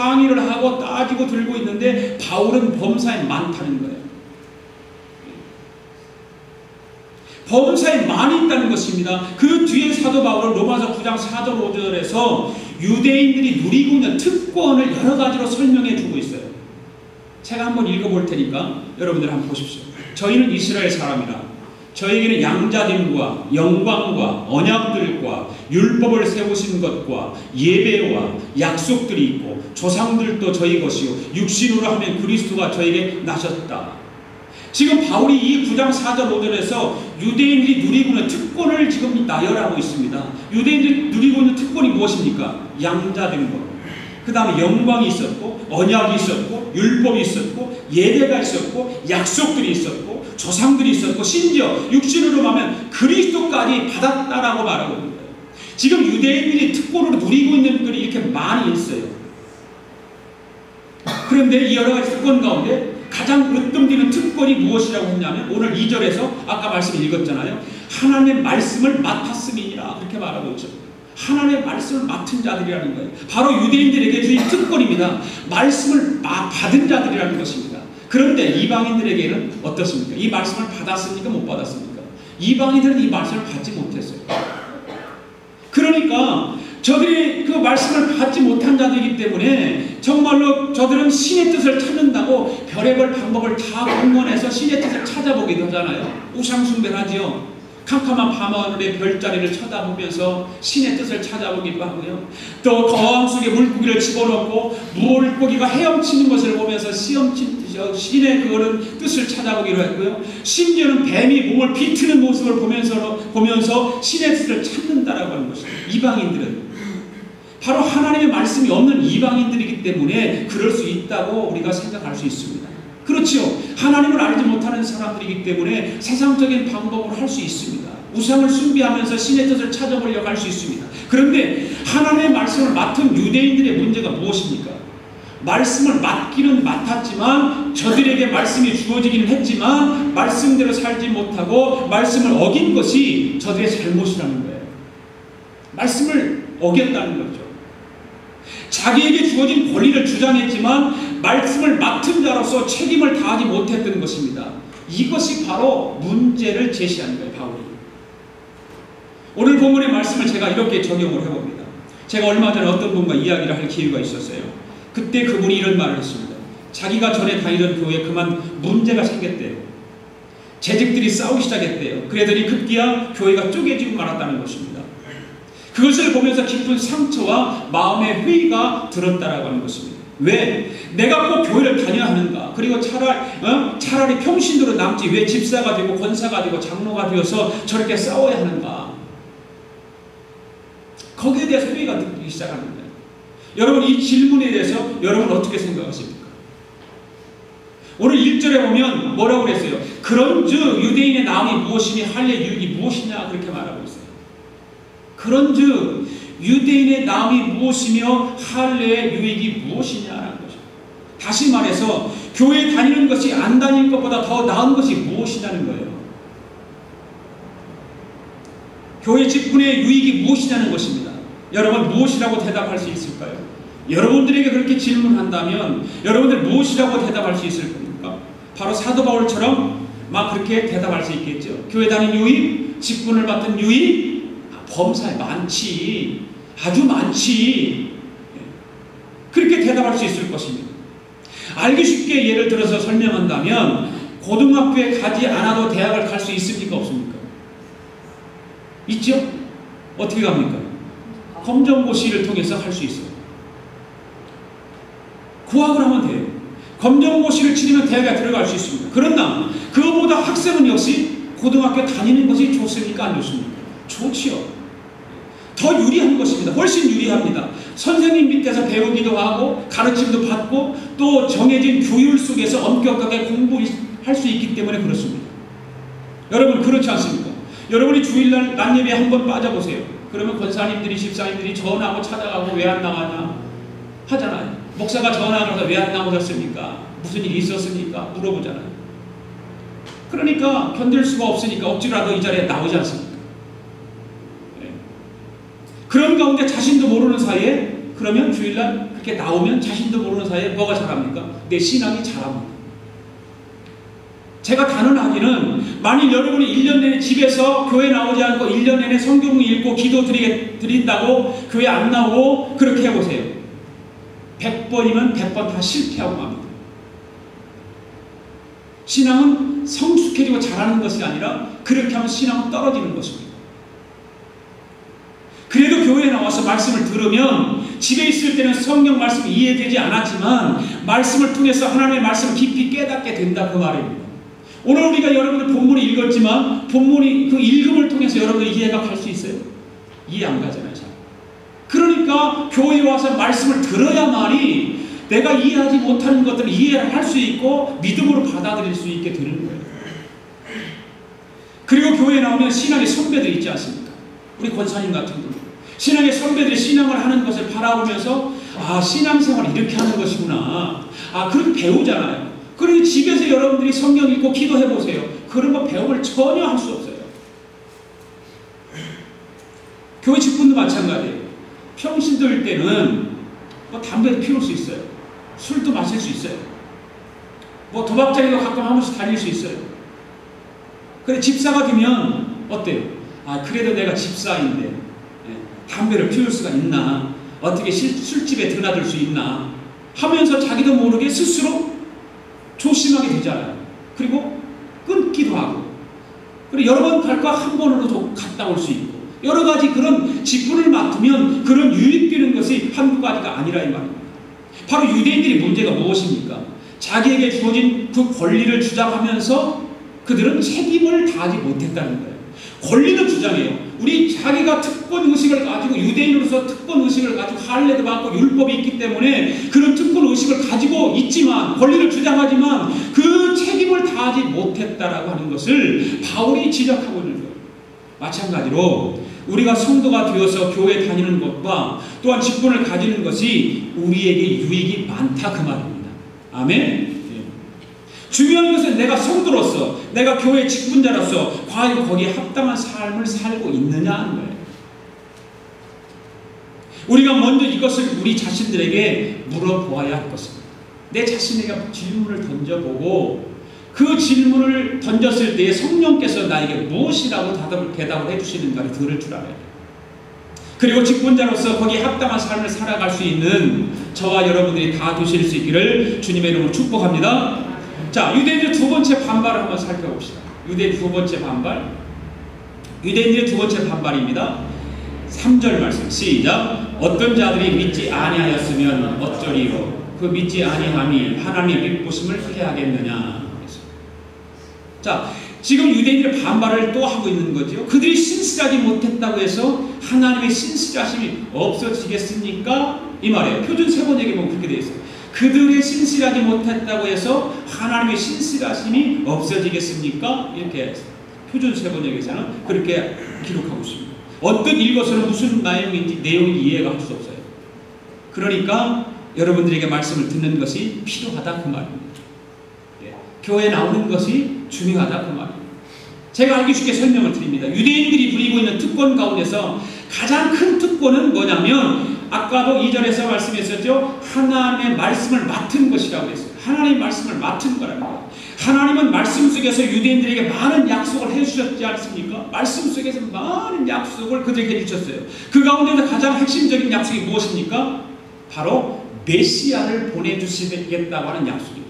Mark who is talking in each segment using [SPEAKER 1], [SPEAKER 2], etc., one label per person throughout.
[SPEAKER 1] 항의를 하고 따지고 들고 있는데 바울은 범사에 많다는 거예요. 범사에 많이 있다는 것입니다. 그 뒤에 사도 바울은 로마서 9장 4절 5절에서 유대인들이 누리고 있는 특권을 여러 가지로 설명해 주고 있어요. 제가 한번 읽어볼 테니까 여러분들 한번 보십시오. 저희는 이스라엘 사람이라 저에게는 양자됨과 영광과 언약들과 율법을 세우신 것과 예배와 약속들이 있고 조상들도 저희 것이요 육신으로 하면 그리스도가 저에게 나셨다. 지금 바울이 이 9장 4절 5절에서 유대인들이 누리고 있는 특권을 지금 나열하고 있습니다. 유대인들이 누리고 있는 특권이 무엇입니까? 양자된 것. 그 다음에 영광이 있었고 언약이 있었고 율법이 있었고 예배가 있었고 약속들이 있었고 조상들이 있었고 심지어 육신으로 하면 그리스도까지 받았다라고 말하고 있는 거예요. 지금 유대인들이 특권으로 누리고 있는 것들이 이렇게 많이 있어요. 그런데 이 여러 가지 특권 가운데 가장 으뜸되는 특권이 무엇이라고 했냐면 오늘 2절에서 아까 말씀 읽었잖아요. 하나님의 말씀을 맡았음이니라 그렇게 말하고 있죠. 하나님의 말씀을 맡은 자들이라는 거예요. 바로 유대인들에게 주신 특권입니다. 말씀을 받은 자들이라는 것입니다. 그런데 이방인들에게는 어떻습니까? 이 말씀을 받았습니까? 못 받았습니까? 이방인들은 이 말씀을 받지 못했어요. 그러니까 저들이 그 말씀을 받지 못한 자들이기 때문에 정말로 저들은 신의 뜻을 찾는다고 별의별 방법을 다 공론해서 신의 뜻을 찾아보기도 하잖아요. 우상숭배를 하지요. 캄캄한 밤하늘의 별자리를 쳐다보면서 신의 뜻을 찾아보기도 하고요. 또 거왕 속에 물고기를 집어넣고 물고기가 헤엄치는 것을 보면서 신의 그거는 뜻을 찾아보기로 했고요. 심지어는 뱀이 몸을 비트는 모습을 보면서 신의 뜻을 찾는다라고 하는 것입니다. 이방인들은 바로 하나님의 말씀이 없는 이방인들이기 때문에 그럴 수 있다고 우리가 생각할 수 있습니다. 그렇지요. 하나님을 알지 못하는 사람들이기 때문에 세상적인 방법으로 할 수 있습니다. 우상을 숭배하면서 신의 뜻을 찾아보려고 할 수 있습니다. 그런데 하나님의 말씀을 맡은 유대인들의 문제가 무엇입니까? 말씀을 맡기는 맡았지만 저들에게 말씀이 주어지기는 했지만 말씀대로 살지 못하고 말씀을 어긴 것이 저들의 잘못이라는 거예요. 말씀을 어겼다는 거죠. 자기에게 주어진 권리를 주장했지만 말씀을 맡은 자로서 책임을 다하지 못했던 것입니다. 이것이 바로 문제를 제시하는 거예요. 바울이. 오늘 본문의 말씀을 제가 이렇게 적용을 해봅니다. 제가 얼마 전에 어떤 분과 이야기를 할 기회가 있었어요. 그때 그분이 이런 말을 했습니다. 자기가 전에 다니던 교회에 그만 문제가 생겼대요. 재직들이 싸우기 시작했대요. 그래더니 급기야 교회가 쪼개지고 말았다는 것입니다. 그것을 보면서 깊은 상처와 마음의 회의가 들었다라고 하는 것입니다. 왜? 내가 꼭 교회를 다녀야 하는가? 그리고 차라리 평신도로 남지 왜 집사가 되고 권사가 되고 장로가 되어서 저렇게 싸워야 하는가? 거기에 대해서 회의가 들기 시작하는 거예요. 여러분 이 질문에 대해서 여러분 어떻게 생각하십니까? 오늘 1절에 보면 뭐라고 그랬어요? 그런즉 유대인의 나음이 무엇이니 할례 유익이 무엇이냐 그렇게 말하고 있어요. 그런즉 유대인의 나음이 무엇이며 할례의 유익이 무엇이냐라는 거죠. 다시 말해서 교회 다니는 것이 안 다닐 것보다 더 나은 것이 무엇이냐는 거예요. 교회 직분의 유익이 무엇이냐는 것입니다. 여러분 무엇이라고 대답할 수 있을까요? 여러분들에게 그렇게 질문한다면 여러분들 무엇이라고 대답할 수 있을 겁니까? 바로 사도 바울처럼 막 그렇게 대답할 수 있겠죠. 교회 다니는 유익, 직분을 받던 유익, 범사에 많지, 아주 많지. 그렇게 대답할 수 있을 것입니다. 알기 쉽게 예를 들어서 설명한다면 고등학교에 가지 않아도 대학을 갈 수 있습니까? 없습니까? 있죠? 어떻게 갑니까? 검정고시를 통해서 할 수 있어요. 구학을 하면 돼요. 검정고시를 치르면 대학에 들어갈 수 있습니다. 그러나 그거보다 학생은 역시 고등학교 다니는 것이 좋습니까? 안 좋습니까? 좋지요. 더 유리한 것입니다. 훨씬 유리합니다. 선생님 밑에서 배우기도 하고 가르침도 받고 또 정해진 규율 속에서 엄격하게 공부할 수 있기 때문에 그렇습니다. 여러분 그렇지 않습니까? 여러분이 주일날 낮예배에 한번 빠져보세요. 그러면 권사님들이 집사님들이 전화하고 찾아가고 왜 안 나가냐 하잖아요. 목사가 전화하면서 왜 안 나오셨습니까? 무슨 일이 있었습니까? 물어보잖아요. 그러니까 견딜 수가 없으니까 억지로라도 이 자리에 나오지 않습니까? 그런 가운데 자신도 모르는 사이에 그러면 주일날 이렇게 나오면 자신도 모르는 사이에 뭐가 자랍니까? 내 신앙이 자랍니다. 제가 단언하기는 만일 여러분이 1년 내내 집에서 교회 나오지 않고 1년 내내 성경 읽고 기도 드린다고 교회 안 나오고 그렇게 해보세요. 100번이면 100번 다 실패하고 맙니다. 신앙은 성숙해지고 잘하는 것이 아니라 그렇게 하면 신앙은 떨어지는 것입니다. 그래도 교회에 나와서 말씀을 들으면 집에 있을 때는 성경 말씀이 이해되지 않았지만 말씀을 통해서 하나님의 말씀을 깊이 깨닫게 된다 그 말입니다. 오늘 우리가 여러분들 본문을 읽었지만 본문이 그 읽음을 통해서 여러분들 이해가 갈 수 있어요? 이해 안 가잖아요. 잘. 그러니까 교회에 와서 말씀을 들어야만이 내가 이해하지 못하는 것들을 이해할 수 있고 믿음으로 받아들일 수 있게 되는 거예요. 그리고 교회에 나오면 신앙의 선배들 있지 않습니까? 우리 권사님 같은 분 신앙의 선배들이 신앙을 하는 것을 바라보면서 아 신앙생활을 이렇게 하는 것이구나 그렇게 배우잖아요. 그리고 집에서 여러분들이 성경 읽고 기도해보세요. 그런 거 배움을 전혀 할 수 없어요. 교회 직분도 마찬가지예요. 평신도일 때는 뭐 담배도 피울 수 있어요. 술도 마실 수 있어요. 뭐 도박장에도 가끔 한 번씩 다닐 수 있어요. 그래 집사가 되면 어때요? 그래도 내가 집사인데 담배를 피울 수가 있나? 어떻게 술집에 드나들 수 있나? 하면서 자기도 모르게 스스로 조심하게 되잖아요. 그리고 끊기도 하고 그리고 여러 번 갈까 한 번으로도 갔다 올 수 있고 여러 가지 그런 직분을 맡으면 그런 유익되는 것이 한두 가지가 아니라 이 말입니다. 바로 유대인들의 문제가 무엇입니까? 자기에게 주어진 그 권리를 주장하면서 그들은 책임을 다하지 못했다는 거예요. 권리는 주장해요. 우리 자기가 특권 의식을 가지고 유대인으로서 특권 의식을 가지고 할례도 받고 율법이 있기 때문에 그런 특권 의식을 가지고 있지만 권리를 주장하지만 그 책임을 다하지 못했다라고 하는 것을 바울이 지적하고 있는 거예요. 마찬가지로 우리가 성도가 되어서 교회 다니는 것과 또한 직분을 가지는 것이 우리에게 유익이 많다 그 말입니다. 아멘. 중요한 것은 내가 성도로서 내가 교회 직분자로서 과연 거기에 합당한 삶을 살고 있느냐 하는 거예요. 우리가 먼저 이것을 우리 자신들에게 물어보아야 할 것입니다. 내 자신에게 질문을 던져보고 그 질문을 던졌을 때에 성령께서 나에게 무엇이라고 대답을 해주시는가를 들을 줄 알아야 돼요. 그리고 직분자로서 거기에 합당한 삶을 살아갈 수 있는 저와 여러분들이 다 되실 수 있기를 주님의 이름으로 축복합니다. 자, 유대인들의 두 번째 반발을 한번 살펴봅시다. 유대인 두 번째 반발. 유대인들의 두 번째 반발입니다. 3절 말씀 시작. 어떤 자들이 믿지 아니하였으면 어쩌리요? 그 믿지 아니함이 하나님의 기쁘심을 피하겠느냐. 자, 지금 유대인들의 반발을 또 하고 있는 거죠. 그들이 신실하지 못했다고 해서 하나님의 신실하심이 없어지겠습니까? 이 말이에요. 표준 세번역에 보면 그렇게 되어 있어요. 그들이 신실하지 못했다고 해서 하나님의 신실하심이 없어지겠습니까? 이렇게 표준 세번역에서는 그렇게 기록하고 있습니다. 어떤 읽어서는 무슨 내용인지 내용이 이해가 할 수 없어요. 그러니까 여러분들에게 말씀을 듣는 것이 필요하다 그 말입니다. 교회에 나오는 것이 중요하다 그 말입니다. 제가 알기 쉽게 설명을 드립니다. 유대인들이 누리고 있는 특권 가운데서 가장 큰 특권은 뭐냐면 아까도 2절에서 말씀했었죠. 하나님의 말씀을 맡은 것이라고 했어요. 하나님의 말씀을 맡은 거랍니다. 하나님은 말씀 속에서 유대인들에게 많은 약속을 해주셨지 않습니까? 말씀 속에서 많은 약속을 그들에게 해주셨어요. 그 가운데서 가장 핵심적인 약속이 무엇입니까? 바로 메시아를 보내주시겠다고 하는 약속입니다.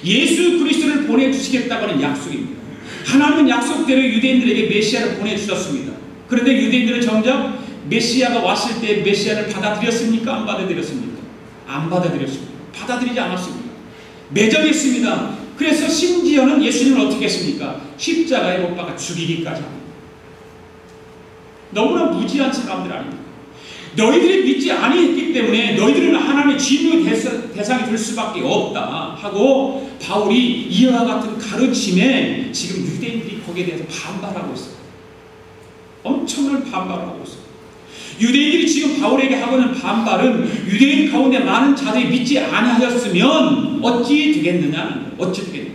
[SPEAKER 1] 예수 그리스도를 보내주시겠다고 하는 약속입니다. 하나님은 약속대로 유대인들에게 메시아를 보내주셨습니다. 그런데 유대인들은 정작 메시아가 왔을 때 메시아를 받아들였습니까? 안 받아들였습니까? 안 받아들였습니다. 받아들이지 않았습니다. 매정했습니다. 그래서 심지어는 예수님을 어떻게 했습니까? 십자가에 못 박아 죽이기까지 합니다. 너무나 무지한 사람들 아닙니까? 너희들이 믿지 아니했기 때문에 너희들은 하나님의 진노의 대상이 될 수밖에 없다 하고 바울이 이와 같은 가르침에 지금 유대인들이 거기에 대해서 반발하고 있어요. 엄청난 반발을 하고 있어요. 유대인들이 지금 바울에게 하고 있는 반발은 유대인 가운데 많은 자들이 믿지 아니하였으면 어찌 되겠느냐? 어찌 되겠느냐?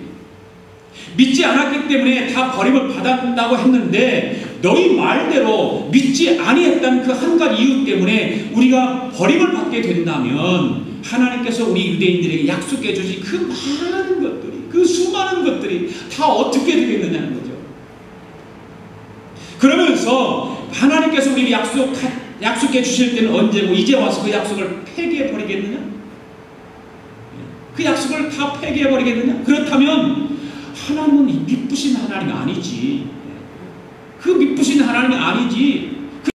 [SPEAKER 1] 믿지 않았기 때문에 다 버림을 받았다고 했는데 너희 말대로 믿지 아니했던 그 한 가지 이유 때문에 우리가 버림을 받게 된다면 하나님께서 우리 유대인들에게 약속해 주신 그 많은 것들이, 그 수많은 것들이 다 어떻게 되겠느냐는 거죠. 그러면서 하나님께서 우리에게 약속해 주실 때는 언제고 이제 와서 그 약속을 폐기해 버리겠느냐? 그 약속을 다 폐기해 버리겠느냐? 그렇다면 하나님은 미쁘신 하나님이 아니지. 그 미쁘신 하나님이 아니지.